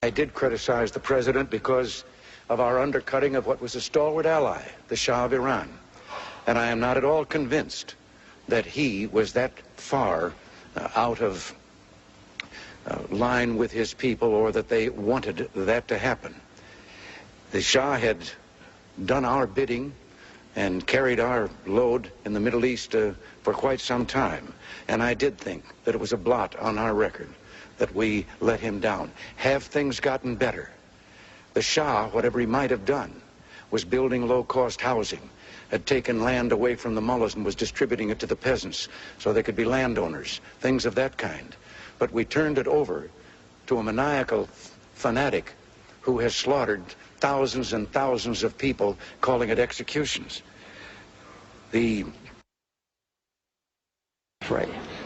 I did criticize the president because of our undercutting of what was a stalwart ally, the Shah of Iran. And I am not at all convinced that he was that far out of line with his people, or that they wanted that to happen. The Shah had done our bidding and carried our load in the Middle East for quite some time. And I did think that it was a blot on our record that we let him down. Have things gotten better? The Shah, whatever he might have done, was building low-cost housing, had taken land away from the mullahs and was distributing it to the peasants so they could be landowners, things of that kind. But we turned it over to a maniacal fanatic who has slaughtered thousands and thousands of people, calling it executions.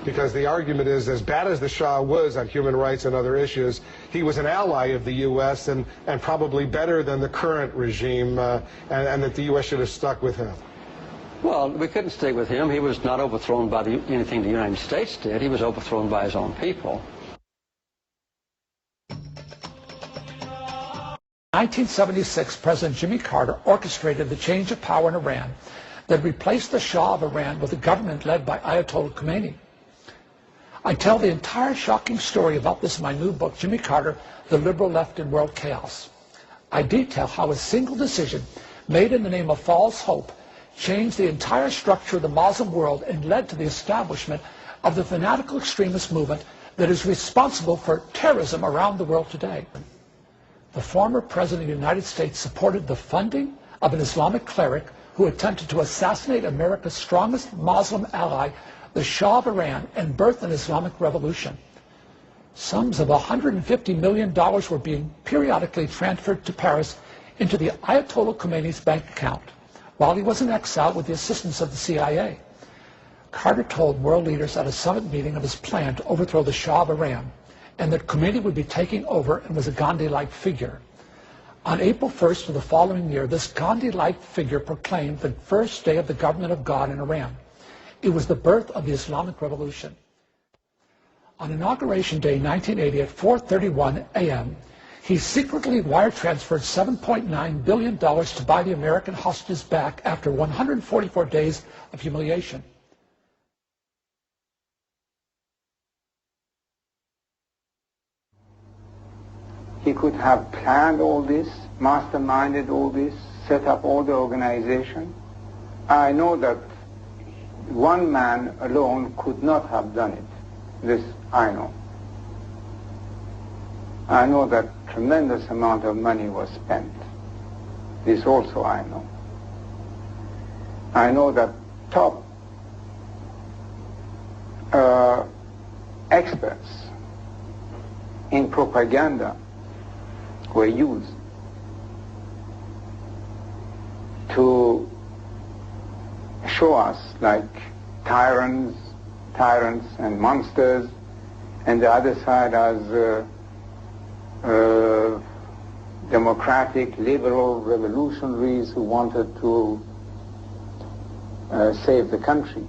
Because the argument is, as bad as the Shah was on human rights and other issues, he was an ally of the U.S. and probably better than the current regime, and that the U.S. should have stuck with him. Well, we couldn't stick with him. He was not overthrown by anything the United States did. He was overthrown by his own people. In 1976, President Jimmy Carter orchestrated the change of power in Iran that replaced the Shah of Iran with a government led by Ayatollah Khamenei. I tell the entire shocking story about this in my new book, Jimmy Carter, The Liberal Left in World Chaos. I detail how a single decision made in the name of false hope changed the entire structure of the Muslim world and led to the establishment of the fanatical extremist movement that is responsible for terrorism around the world today. The former President of the United States supported the funding of an Islamic cleric who attempted to assassinate America's strongest Muslim ally, the Shah of Iran, and birth an Islamic revolution. Sums of $150 million were being periodically transferred to Paris into the Ayatollah Khomeiни's bank account while he was in exile with the assistance of the CIA. Carter told world leaders at a summit meeting of his plan to overthrow the Shah of Iran, and that Khomeini would be taking over and was a Gandhi-like figure. On April 1st of the following year, this Gandhi-like figure proclaimed the first day of the government of God in Iran. It was the birth of the Islamic Revolution. On Inauguration Day 1980 at 4:31 a.m., he secretly wire transferred $7.9 billion to buy the American hostages back after 144 days of humiliation. He could have planned all this, masterminded all this, set up all the organization. I know that one man alone could not have done it. This I know. I know that tremendous amount of money was spent. This also I know. I know that top experts in propaganda were used to show us like tyrants and monsters, and the other side as democratic, liberal revolutionaries who wanted to save the country.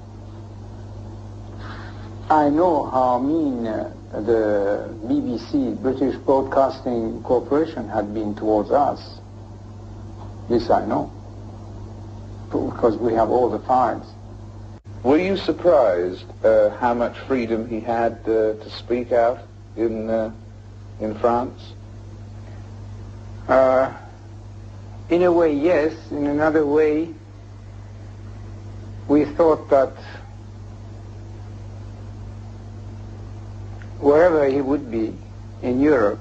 I know how mean the BBC, British Broadcasting Corporation, had been towards us. This I know, because we have all the files. Were you surprised how much freedom he had to speak out in France? In a way, yes. In another way, we thought that wherever he would be in Europe,